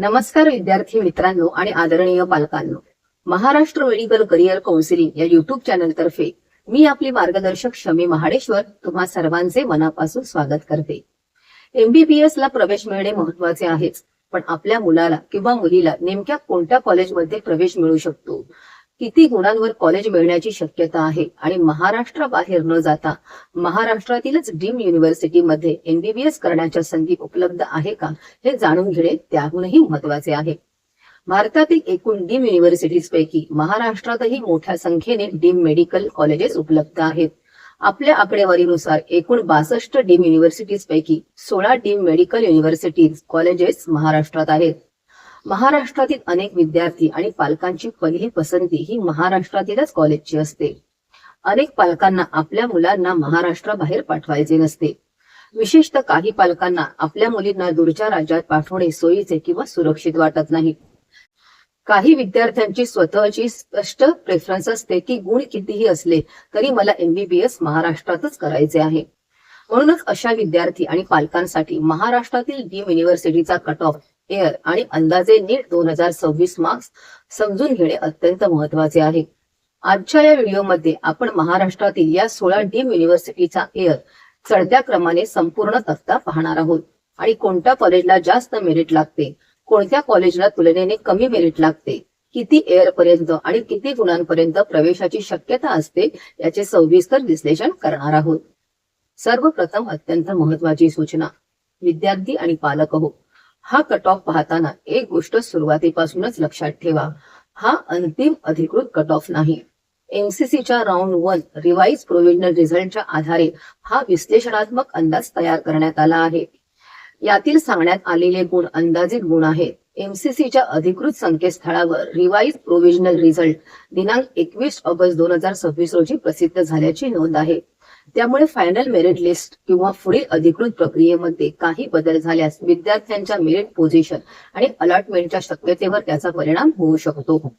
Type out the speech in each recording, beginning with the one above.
नमस्कार विद्यार्थी मित्रांनो आणि आदरणीय पालकांनो. महाराष्ट्र मेडिकल करिअर काउन्सिलिंग या युट्यूब चॅनल तर्फे मी आपली मार्गदर्शक शमी महाडेश्वर तुम्हा सर्वांचे मनापासून स्वागत करते. MBBS ला प्रवेश मिळणे महत्वाचे आहेच, पण आपल्या मुलाला किंवा मुलीला नेमक्या कोणत्या कॉलेजमध्ये प्रवेश मिळू शकतो, किती गुणांवर कॉलेज मिळण्याची शक्यता आहे आणि महाराष्ट्राबाहेर न जाता महाराष्ट्रातीलच डीम युनिव्हर्सिटीमध्ये MBBS करण्याच्या संधी उपलब्ध आहे का हे जाणून घेणे त्याहूनही महत्वाचे आहे. भारतातील एकूण डीम युनिव्हर्सिटीज पैकी महाराष्ट्रातही मोठ्या संख्येने डीम मेडिकल कॉलेजेस उपलब्ध आहेत. आपल्या आकडेवारीनुसार एकूण 62 डीम युनिव्हर्सिटीज पैकी 16 डीम मेडिकल युनिव्हर्सिटीज कॉलेजेस महाराष्ट्रात आहेत. महाराष्ट्रातील अनेक विद्यार्थी आणि पालकांची पहिली पसंती ही महाराष्ट्रातीलच कॉलेजची असते. अनेक पालकांना आपल्या मुलांना महाराष्ट्राबाहेर पाठवायचे नसते. विशेषतः काही पालकांना आपल्या मुलींना दूरच्या राज्यात पाठवणे सोयीचे किंवा सुरक्षित वाटत नाही. काही विद्यार्थ्यांची स्वतःची स्पष्ट प्रेफरन्स असते की गुण कितीही असले तरी मला MBBS महाराष्ट्रातच करायचे आहे. म्हणूनच अशा विद्यार्थी आणि पालकांसाठी महाराष्ट्रातील डीम युनिव्हर्सिटीचा कट ऑफ, एअर आणि अंदाजे नीट 2026 मार्क्स समजून घेणे अत्यंत महत्वाचे आहे. आजच्या या व्हिडिओमध्ये आपण महाराष्ट्रातील या 16 डीम युनिव्हर्सिटीचा एअर चढत्या क्रमाने संपूर्ण तक्ता पाहणार आहोत आणि कोणत्या कॉलेजला जास्त मेरिट लागते, कोणत्या कॉलेजला तुलनेने कमी मेरिट लागते, किती एअर पर्यंत आणि किती गुणांपर्यंत प्रवेशाची शक्यता असते याचे सविस्तर विश्लेषण करणार आहोत. सर्वप्रथम अत्यंत महत्वाची सूचना, विद्यार्थी आणि पालक हो, हा कट ऑफ पाहताना एक गोष्ट सुरुवातीपासूनच लक्षात ठेवा, हा अंतिम अधिकृत कट ऑफ नाही. MCCच्या राऊंड 1 रिवाइज प्रोव्हिजनल रिझल्टच्या आधारे हा विश्लेषणात्मक अंदाज तयार करण्यात आला आहे. यातील सांगण्यात आलेले गुण अंदाजित गुण आहेत. MCCच्या अधिकृत संकेतस्थळावर रिवाइज प्रोव्हिजनल रिझल्ट दिनांक 21 ऑगस्ट 2026 रोजी प्रसिद्ध झाल्याची नोंद आहे. त्यामुळे फायनल मेरिट लिस्ट किंवा पुढील अधिकृत प्रक्रियेमध्ये काही बदल झाल्यास विद्यार्थ्यांच्या मेरिट पोझिशन आणि अलॉटमेंटच्या शक्यतेवर त्याचा परिणाम होऊ शकतो.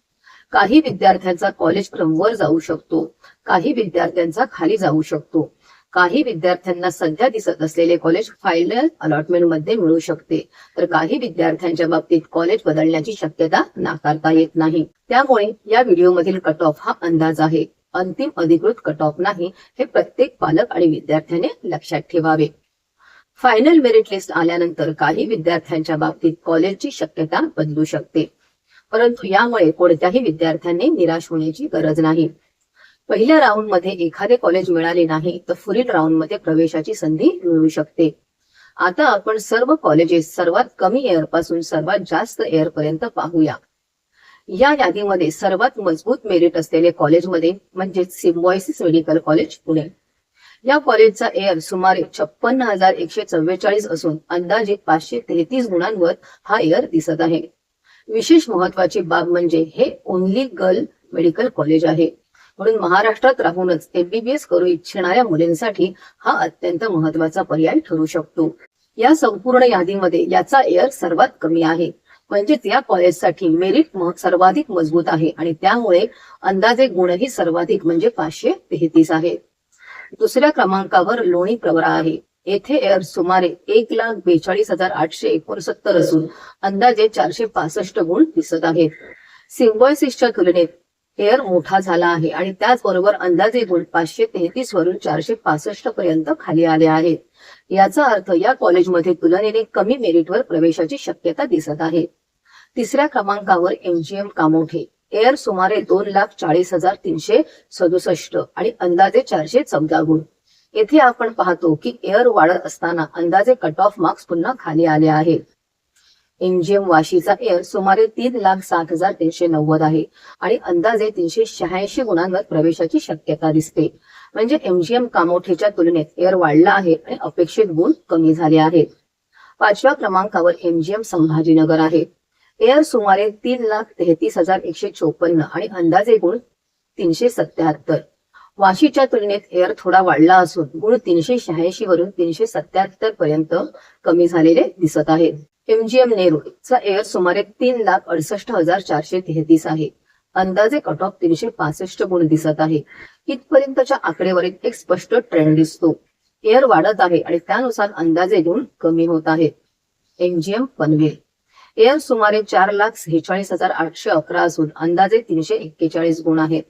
काही विद्यार्थ्यांचा कॉलेज क्रम वर जाऊ शकतो, काही विद्यार्थ्यांचा खाली जाऊ शकतो. काही विद्यार्थ्यांना सध्या दिसत असलेले कॉलेज फायनल अलॉटमेंट मध्ये मिळू शकते, तर काही विद्यार्थ्यांच्या बाबतीत कॉलेज बदलण्याची शक्यता नाकारता येत नाही. त्यामुळे या व्हिडिओमधील कट ऑफ हा अंदाज आहे, अंतिम अधिकृत कट ऑफ नाही, हे प्रत्येक पालक आणि विद्यार्थ्याने लक्षात ठेवावे. फायनल मेरिट लिस्ट आल्यानंतर काही विद्यार्थ्यांच्या बाबतीत कॉलेजची शक्यता बदलू शकते, परंतु यामुळे कोणत्याही विद्यार्थ्यांनी निराश होण्याची गरज नाही. पहिल्या राऊंड मध्ये एखादे कॉलेज मिळाले नाही तर पुढील राऊंड मध्ये प्रवेशाची संधी मिळू शकते. आता आपण सर्व कॉलेजेस सर्वात कमी एअर पासून सर्वात जास्त एअर पर्यंत पाहूया. या यादीमध्ये सर्वात मजबूत मेरिट असलेले कॉलेजमध्ये म्हणजे सिम्बायोसिस मेडिकल कॉलेज पुणे. या कॉलेजचा एअर सुमारे 56,144 असून अंदाजे 533 गुणांवर हा एअर दिसत आहे. विशेष महत्वाची बाब म्हणजे हे ओनली गर्ल मेडिकल कॉलेज आहे, म्हणून महाराष्ट्रात राहूनच MBBS करू इच्छिणाऱ्या मुलींसाठी हा अत्यंत महत्वाचा पर्याय ठरू शकतो. या संपूर्ण यादीमध्ये याचा एअर सर्वात कमी आहे, म्हणजेच या कॉलेजसाठी मेरिट सर्वाधिक मजबूत आहे आणि त्यामुळे अंदाजे गुणही सर्वाधिक म्हणजे 533 आहे. दुसऱ्या क्रमांकावर लोणी प्रवरा आहे. येथे एअर सुमारे 1,42,869 असून अंदाजे 465 गुण दिसत आहेत. सिम्बायोसिसच्या तुलनेत एअर मोठा झाला आहे आणि त्याचबरोबर अंदाजे गुण 533 वरून 465 पर्यंत खाली आले आहेत. याचा अर्थ या कॉलेजमध्ये तुलनेने कमी मेरिटवर प्रवेशाची शक्यता दिसत आहे. तिसऱ्या क्रमांकावर MGM कामोठे. एअर सुमारे 2,40,367 आणि अंदाजे 414 गुण. येथे आपण पाहतो की एअर वाढत असताना अंदाजे कट ऑफ मार्क्स पुन्हा खाली आले आहेत. MGM वाशीचा एअर सुमारे 3,07,390 आहे आणि अंदाजे 386 गुणांवर प्रवेशाची शक्यता दिसते. म्हणजे MGM कामोठेच्या तुलनेत एअर वाढला आहे आणि अपेक्षित गुण कमी झाले आहेत. पाचव्या क्रमांकावर MGM संभाजीनगर आहे. एअर सुमारे 3,33,154 आणि अंदाजे गुण 377. वाशीच्या तुलनेत एअर थोडा वाढला असून गुण 386 वरून 377 पर्यंत कमी झालेले दिसत आहेत. MGM नेरूळचा एअर सुमारे 3,68,433 आहे. अंदाजे कट ऑफ 365 गुण दिसत आहे. इथपर्यंतच्या आकडेवारीत एक स्पष्ट ट्रेंड दिसतो. एअर वाढत आहे आणि त्यानुसार अंदाजे गुण कमी होत आहेत. MGM पनवेल एअर सुमारे 4,46,811 असून अंदाजे 341 गुण आहेत.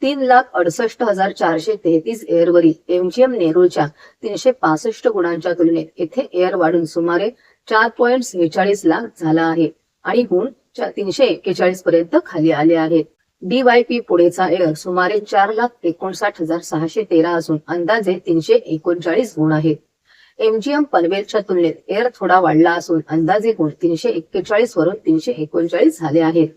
3,68,433 एअरवरील एमजीएम नेरूळच्या 365 गुणांच्या तुलनेत येथे एअर वाढून सुमारे 4.46 लाख झाला आहे आणि गुण 341 पर्यंत खाली आले आहेत. DYP पुढेचा एअर सुमारे 4,59,613 असून अंदाजे 339 गुण आहेत. एमजीएम पनवेलच्या तुलनेत एअर थोडा वाढला असून अंदाजे गुण 341 वरून 339 झाले आहेत.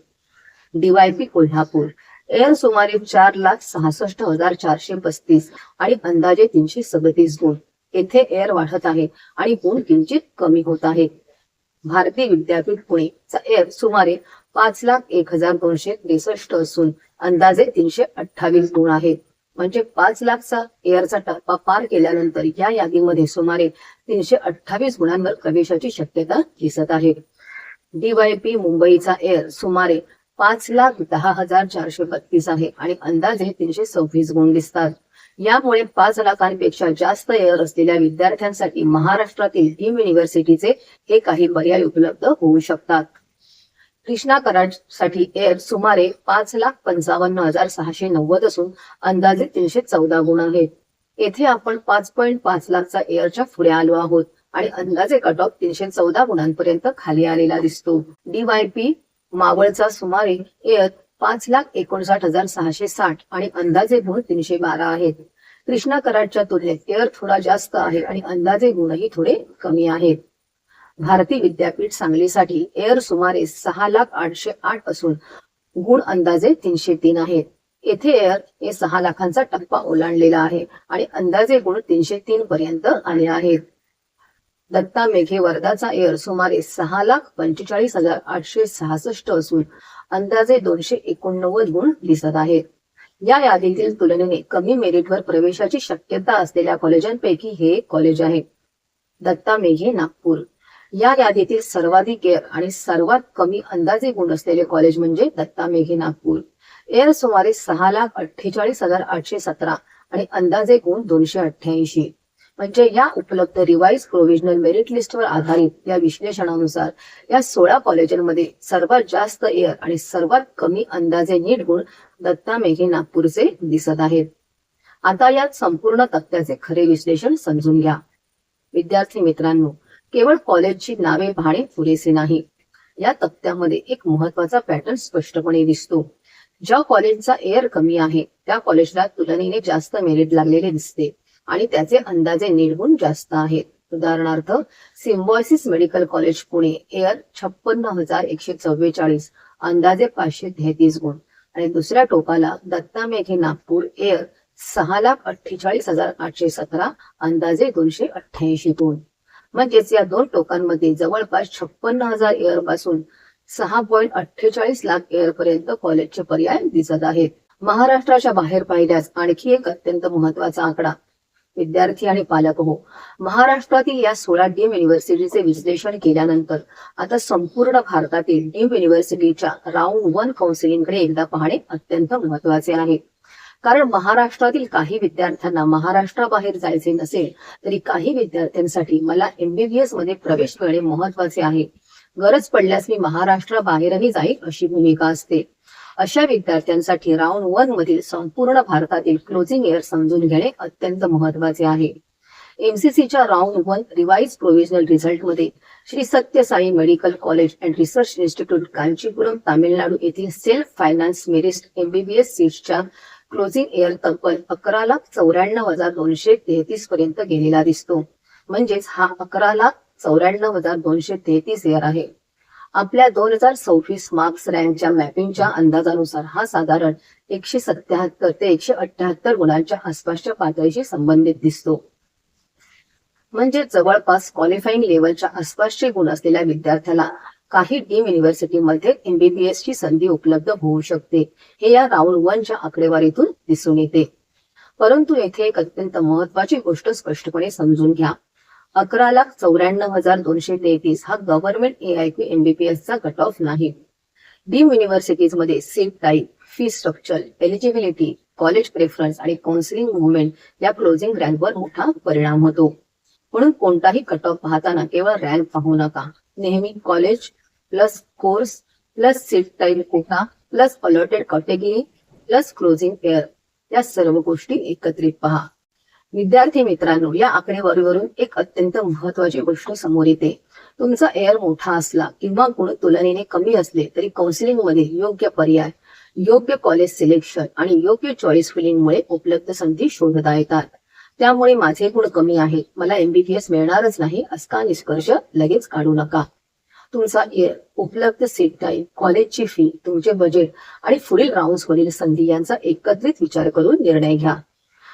DYP कोल्हापूर एअर सुमारे 4,66,435 आणि अंदाजे 337 गुण. येथे एअर वाढत आहे आणि गुण किंचित कमी होत आहेत. भारती विद्यापीठ पुणेचा एअर सुमारे 5,01,263 असून अंदाजे 328 गुण आहेत. म्हणजे 5 लाखचा एअरचा टप्पा पार केल्यानंतर या यादीमध्ये सुमारे 328 गुणांवर प्रवेशाची शक्यता दिसत आहे. DYP मुंबईचा एअर सुमारे 5,10,432 आहे आणि अंदाजे 326 गुण दिसतात. यामुळे 5 लाखांपेक्षा जास्त एअर असलेल्या विद्यार्थ्यांसाठी महाराष्ट्रातील डीम्ड युनिव्हर्सिटीचे हे काही पर्याय उपलब्ध होऊ शकतात. कृष्णा कराडसाठी एअर सुमारे 5,55,690 असून अंदाजे 314 गुण आहेत. येथे आपण 5.5 लाखचा एअरच्या पुढे आलो आहोत आणि अंदाजे कट ऑफ 314 गुणांपर्यंत खाली आलेला दिसतो. DYP मावळचा सुमारे एअर 5,59,660 आणि अंदाजे गुण 312 आहेत. कृष्णा कराडच्या तुलनेत एअर थोडा जास्त आहे आणि अंदाजे गुणही थोडे कमी आहेत. भारती विद्यापीठ सांगलीसाठी एअर सुमारे 6,08,008 असून गुण अंदाजे 303 आहेत. येथे एअर हे 6 लाखांचा टप्पा ओलांडलेला आहे आणि अंदाजे गुण 303 पर्यंत आले आहेत. दत्ता मेघे वर्धाचा एअर सुमारे 6,45,866 असून अंदाजे 289 गुण दिसत आहेत. या यादीतील तुलनेने कमी मेरिटवर प्रवेशाची शक्यता असलेल्या कॉलेजांपैकी हे एक कॉलेज आहे. दत्ता मेघे नागपूर या यादीतील सर्वाधिक एअर आणि सर्वात कमी अंदाजे गुण असलेले कॉलेज म्हणजे दत्ता मेघे नागपूर. एअर सुमारे 6,48,817 आणि अंदाजे गुण 288. म्हणजे या उपलब्ध रिवाइज प्रोव्हिजनल मेरिट लिस्टवर आधारित या विश्लेषणानुसार या 16 कॉलेजांमध्ये सर्वात जास्त एअर आणि सर्वात कमी अंदाजे नीट गुण दत्ता मेघे नागपूरचे दिसत आहेत. आता यात संपूर्ण तक्त्याचे खरे विश्लेषण समजून घ्या. विद्यार्थी मित्रांनो, केवळ कॉलेजची नावे पाहणे पुरेसे नाही. या तक्त्यामध्ये एक महत्वाचा पॅटर्न स्पष्टपणे दिसतो. ज्या कॉलेजचा एअर कमी आहे त्या कॉलेजला तुलनेने जास्त मेरिट लागलेले दिसते आणि त्याचे अंदाजे नीट गुण जास्त आहेत. उदाहरणार्थ, symbiosis medical college Pune air 56,144 अंदाजे 533 गुण आणि दुसऱ्या टोकाला दत्ता मेघे नागपूर एअर 6,48,817 अंदाजे 288 गुण. म्हणजेच या दोन टोकांमध्ये जवळपास 56,000 एअर पासून 6.48 लाख एअर पर्यंत कॉलेजचे पर्याय दिसत आहेत. महाराष्ट्राच्या बाहेर पाहिल्यास आणखी एक अत्यंत महत्वाचा आकडा. विद्यार्थी आणि पालक हो, महाराष्ट्रातील या 16 डीम्ड युनिव्हर्सिटीचे विश्लेषण केल्यानंतर आता संपूर्ण भारतातील डीम्ड युनिव्हर्सिटीच्या राऊंड 1 काउन्सिलिंगकडे एकदा पाहणे अत्यंत महत्वाचे आहे. कारण महाराष्ट्रातील काही विद्यार्थ्यांना महाराष्ट्राबाहेर जायचे नसेल तरी काही विद्यार्थ्यांसाठी मला MBBS मध्ये प्रवेश मिळणे महत्वाचे आहे, गरज पडल्यास मी महाराष्ट्राबाहेरही जाईल अशी भूमिका असते. अशा विद्यार्थ्यांसाठी राऊंड 1 मधील संपूर्ण भारतातील क्लोजिंग एअर समजून घेणे अत्यंत महत्वाचे आहे. MCCच्या राऊंड 1 रिवाइज प्रोव्हिजनल रिझल्ट मध्ये Shri Satya Sai medical college and research institute Kanchipuram Tamil Nadu येथील सेल्फ फायनान्स मेरिट MBBS सीट्सच्या क्लोजिंग एअर तब्बल 11,94,233 पर्यंत गेलेला दिसतो. म्हणजेच हा 11,94,233 एअर आहे. आपल्या 2026 मार्क्स रँकच्या मॅपिंगच्या अंदाजानुसार हा साधारण 177 ते 178 गुणांच्या आसपासच्या पातळीशी संबंधित दिसतो. म्हणजे जवळपास क्वालिफाईंग लेवलच्या आसपासचे गुण असलेल्या विद्यार्थ्याला काही डीम्ड युनिव्हर्सिटीमध्ये MBBS ची संधी उपलब्ध होऊ शकते. हे या राऊंड 1 च्या आकडेवारीतून दिसून येते. परंतु येथे एक अत्यंत महत्वाची गोष्ट स्पष्टपणे समजून घ्या. 11,94,233 हा गव्हर्नमेंट AIQ MBBS चा कट ऑफ नाही. डीम्ड युनिव्हर्सिटीज मध्ये seat type, fee structure, eligibility, college preference आणि काउन्सिलिंग मुवमेंट या क्लोजिंग रँकवर मोठा परिणाम होतो. म्हणून कोणताही कट ऑफ पाहताना केवळ रँक पाहू नका. नेहमी college, plus course plus seat time quota plus allotted category plus closing air या सर्व गोष्टी एकत्रित पहा. विद्यार्थी मित्रांनो, या आकडेवारीवरून एक अत्यंत महत्वाची गोष्ट समोर येते. तुमचा एअर मोठा असला किंवा गुण तुलनेने कमी असले तरी काउन्सिलिंग मध्ये योग्य पर्याय, योग्य कॉलेज सिलेक्शन आणि योग्य चॉईस फिलिंगमुळे उपलब्ध संधी शोधता येतात. त्यामुळे माझे गुण कमी आहेत, मला MBBS मिळणारच नाही असा निष्कर्ष लगेच काढू नका. तुमचा एअर, उपलब्ध सीट टाईम, कॉलेजची फी, तुमचे बजेट आणि पुढील राऊंड्स वरील संधी यांचा एकत्रित विचार करून निर्णय घ्या.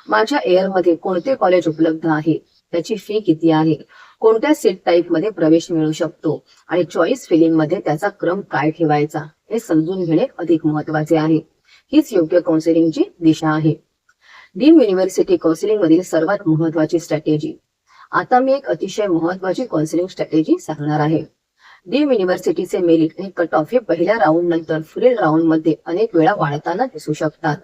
माझ्या एअर मध्ये कोणते कॉलेज उपलब्ध आहे, त्याची फी किती आहे, कोणत्या सीट टाईप मध्ये प्रवेश मिळू शकतो आणि चॉईस फिलिंग मध्ये त्याचा क्रम काय ठेवायचा हे समजून घेणे अधिक महत्वाचे आहे. हीच योग्य काउन्सिलिंगची दिशा आहे. डीम युनिव्हर्सिटी काउन्सिलिंग मधील सर्वात महत्वाची स्ट्रॅटेजी. आता मी एक अतिशय महत्वाची काउन्सिलिंग स्ट्रॅटेजी सांगणार आहे. डीम युनिव्हर्सिटीचे मेरिट आणि कट ऑफ हे पहिल्या राऊंड नंतर पुढील राऊंड मध्ये अनेक वेळा वाढताना दिसू शकतात.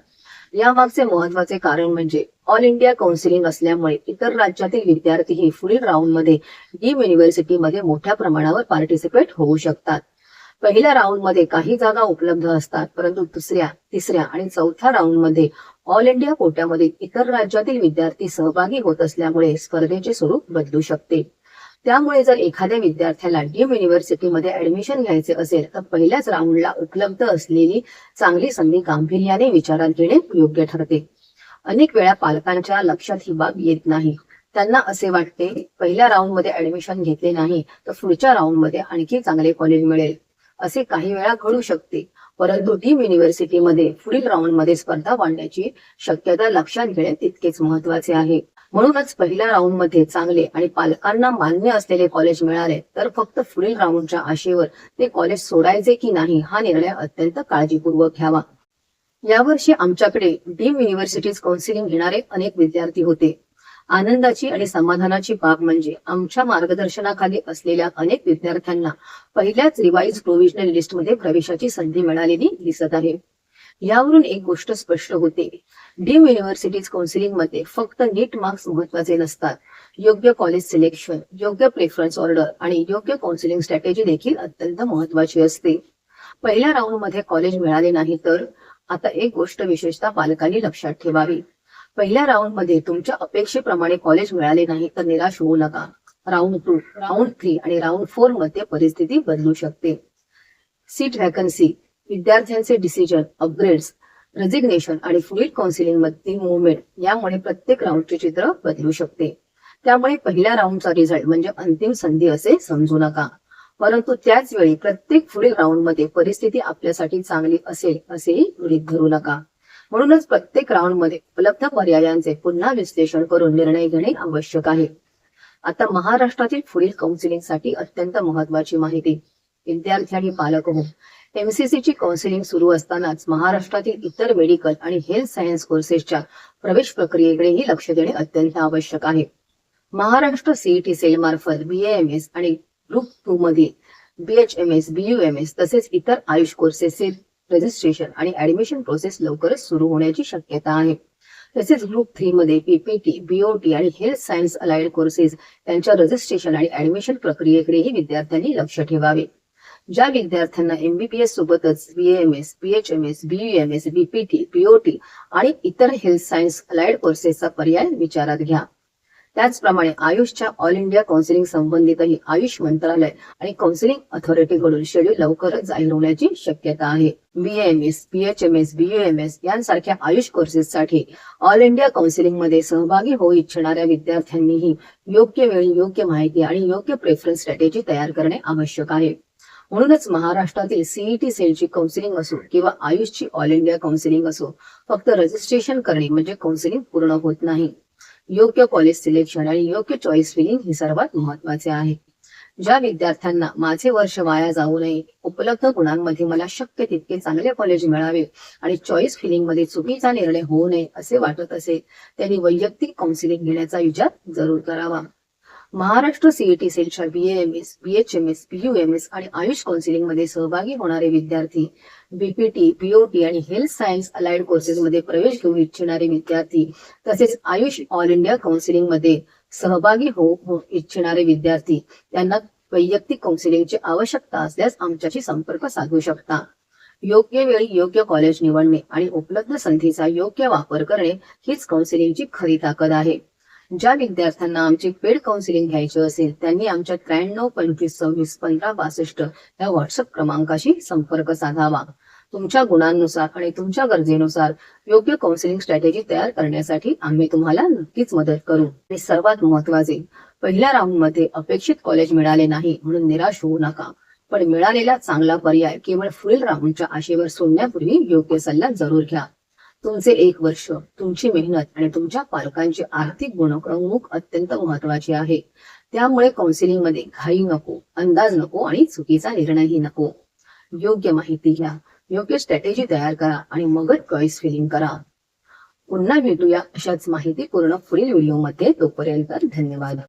यामागचे महत्वाचे कारण म्हणजे ऑल इंडिया काउन्सिलिंग असल्यामुळे इतर राज्यातील विद्यार्थीही पुढील राऊंड मध्ये डीम युनिव्हर्सिटी मध्ये मोठ्या प्रमाणावर पार्टिसिपेट होऊ शकतात. पहिल्या राऊंड मध्ये काही जागा उपलब्ध असतात, परंतु दुसऱ्या, तिसऱ्या आणि चौथ्या राऊंड मध्ये ऑल इंडिया कोट्यामध्ये इतर राज्यातील विद्यार्थी सहभागी होत असल्यामुळे स्पर्धेचे स्वरूप बदलू शकते. त्यामुळे जर एखाद्या विद्यार्थ्याला डीम युनिव्हर्सिटीमध्ये ऍडमिशन घ्यायचे असेल तर पहिल्याच राऊंडला उपलब्ध असलेली चांगली संधी गांभीर्याने विचारात घेणे योग्य ठरते. अनेक वेळा पालकांच्या लक्षात ही बाब येत नाही. त्यांना असे वाटते पहिल्या राऊंड मध्ये ऍडमिशन घेतले नाही तर पुढच्या राऊंड मध्ये आणखी चांगले कॉलेज मिळेल. असे काही वेळा घडू शकते, परंतु डीम युनिव्हर्सिटीमध्ये पुढील राऊंड मध्ये स्पर्धा वाढण्याची शक्यता लक्षात घेणे तितकेच महत्वाचे आहे. म्हणूनच पहिल्या राऊंड मध्ये चांगले आणि पालकांना मान्य असलेले कॉलेज मिळाले तर फक्त पुढील राऊंडच्या आशेवर ते कॉलेज सोडायचे की नाही हा निर्णय अत्यंत काळजीपूर्वक घ्यावा. यावर्षी आमच्याकडे डीम युनिव्हर्सिटीज काउन्सिलिंग घेणारे अनेक विद्यार्थी होते. आनंदाची आणि समाधानाची बाब म्हणजे आमच्या मार्गदर्शनाखाली असलेल्या अनेक विद्यार्थ्यांना पहिल्याच रिवाइज प्रोव्हिजनल लिस्टमध्ये प्रवेशाची संधी मिळालेली दिसत आहे. यावरून एक गोष्ट स्पष्ट होते, डीम युनिव्हर्सिटीज काउन्सिलिंग मध्ये फक्त नीट मार्क्स महत्वाचे नसतात. योग्य कॉलेज सिलेक्शन, योग्य प्रेफरन्स ऑर्डर आणि योग्य काउन्सिलिंग स्ट्रॅटेजी देखील अत्यंत महत्वाची असते. पहिल्या राऊंड मध्ये कॉलेज मिळाले नाही तर आता एक गोष्ट विशेषतः पालकांनी लक्षात ठेवावी. पहिल्या राऊंड मध्ये तुमच्या अपेक्षेप्रमाणे कॉलेज मिळाले नाही तर निराश होऊ नका. राऊंड 2, राऊंड 3 आणि राऊंड 4 मध्ये परिस्थिती बदलू शकते. सीट व्हॅकन्सी, विद्यार्थ्यांचे डिसिजन, अपग्रेड्स, रेजिग्नेशन आणि पुढील काउन्सिलिंग मधील मुवमेंट यामुळे प्रत्येक राऊंडचे चित्र बदलू शकते. त्यामुळे पहिल्या राऊंडचा रिझल्ट म्हणजे अंतिम संधी असे समजू नका, परंतु त्याच वेळी प्रत्येक पुढील राऊंड मध्ये परिस्थिती आपल्यासाठी चांगली असेल असेही गृहीत धरू नका. म्हणूनच प्रत्येक राऊंड मध्ये उपलब्ध पर्यायांचे पुन्हा विश्लेषण करून निर्णय घेणे आवश्यक आहे. आता महाराष्ट्रातील पुढील काउन्सिलिंगसाठी अत्यंत महत्वाची माहिती. विद्यार्थी आणि पालक हो, MCC ची काउन्सिलिंग सुरू असतानाच महाराष्ट्रातील इतर मेडिकल आणि हेल्थ सायन्स कोर्सेसच्या प्रवेश प्रक्रियेकडेही लक्ष देणे अत्यंत आवश्यक आहे. महाराष्ट्र CET सेल मार्फत BAMS आणि ग्रुप 2 मधील BHMS, BUMS तसेच इतर आयुष कोर्सेसचे रजिस्ट्रेशन आणि ऍडमिशन प्रोसेस लवकरच सुरू होण्याची शक्यता आहे. तसेच ग्रुप 3 मध्ये PPT, BOT आणि हेल्थ सायन्स अलाइड कोर्सेस यांच्या रजिस्ट्रेशन आणि ऍडमिशन प्रक्रियेकडेही विद्यार्थ्यांनी लक्ष ठेवावे. ज्या विद्यार्थ्यांना MBBS सोबतच BAMS, BHMS, BUMS, BPT, BOT आणि इतर हेल्थ सायन्स अलाइड कोर्सेसचा पर्याय विचारात घ्या. त्याचप्रमाणे आयुषच्या ऑल इंडिया काउन्सिलिंग संबंधितही आयुष मंत्रालय आणि काउन्सिलिंग अथॉरिटीकडून शेड्यूल लवकरच जाहीर होण्याची शक्यता आहे. BAMS, BHMS, BUMS यांसारख्या आयुष कोर्सेससाठी ऑल इंडिया काउन्सिलिंग मध्ये सहभागी होऊ इच्छिणाऱ्या विद्यार्थ्यांनीही योग्य वेळी योग्य माहिती आणि योग्य प्रेफरन्स स्ट्रॅटेजी तयार करणे आवश्यक आहे. म्हणूनच महाराष्ट्रातील CET सेलची काउन्सिलिंग असो किंवा आयुषची ऑल इंडिया काउन्सिलिंग असो, फक्त रजिस्ट्रेशन करणे म्हणजे काउन्सिलिंग पूर्ण होत नाही. योग्य कॉलेज सिलेक्शन आणि योग्य चॉईस फिलिंग हे सर्वात महत्वाचे आहे. ज्या विद्यार्थ्यांना माझे वर्ष वाया जाऊ नये, उपलब्ध गुणांमध्ये मला शक्य तितके चांगले कॉलेज मिळावे आणि चॉईस फिलिंग मध्ये चुकीचा निर्णय होऊ नये असे वाटत असेल त्यांनी वैयक्तिक काउन्सिलिंग घेण्याचा विचार जरूर करावा. महाराष्ट्र CET सेलच्या BAMS, BHMS, BUMS आणि आयुष काउन्सिलिंग मध्ये सहभागी होणारे विद्यार्थी, BPT, BOT आणि हेल्थ सायन्स अलाइड कोर्सेस मध्ये प्रवेश घेऊ इच्छिणारे विद्यार्थी तसेच आयुष ऑल इंडिया काउन्सिलिंग मध्ये सहभागी होऊ इच्छिणारे विद्यार्थी यांना वैयक्तिक काउन्सिलिंगची आवश्यकता असल्यास आमच्याशी संपर्क साधू शकता. योग्य वेळी योग्य कॉलेज निवडणे आणि उपलब्ध संधीचा योग्य वापर करणे हीच काउन्सिलिंगची खरी ताकद आहे. ज्या विद्यार्थ्यांना आमचे पेड काउन्सिलिंग घ्यायचे असेल त्यांनी आमच्या 9325261562 या व्हॉट्सअप क्रमांकाशी संपर्क साधावा. तुमच्या गुणांनुसार आणि तुमच्या गरजेनुसार योग्य काउन्सिलिंग स्ट्रॅटेजी तयार करण्यासाठी आम्ही तुम्हाला नक्कीच मदत करू. आणि सर्वात महत्त्वाचे, पहिल्या राऊंडमध्ये अपेक्षित कॉलेज मिळाले नाही म्हणून निराश होऊ नका, पण मिळालेला चांगला पर्याय केवळ पुढील राऊंडच्या आशेवर सोडण्यापूर्वी योग्य सल्ला जरूर घ्या. तुमचे 1 वर्ष, तुमची मेहनत आणि तुमच्या पालकांची आर्थिक गुंतवणूक अत्यंत महत्वाची आहे. त्यामुळे काउन्सिलिंग मध्ये घाई नको, अंदाज नको आणि चुकीचा निर्णयही नको. योग्य माहिती घ्या, योग्य स्ट्रॅटेजी तयार करा आणि मगच चॉईस फिलिंग करा. पुन्हा भेटूया अशाच माहितीपूर्ण पुढील व्हिडिओमध्ये. तोपर्यंत धन्यवाद.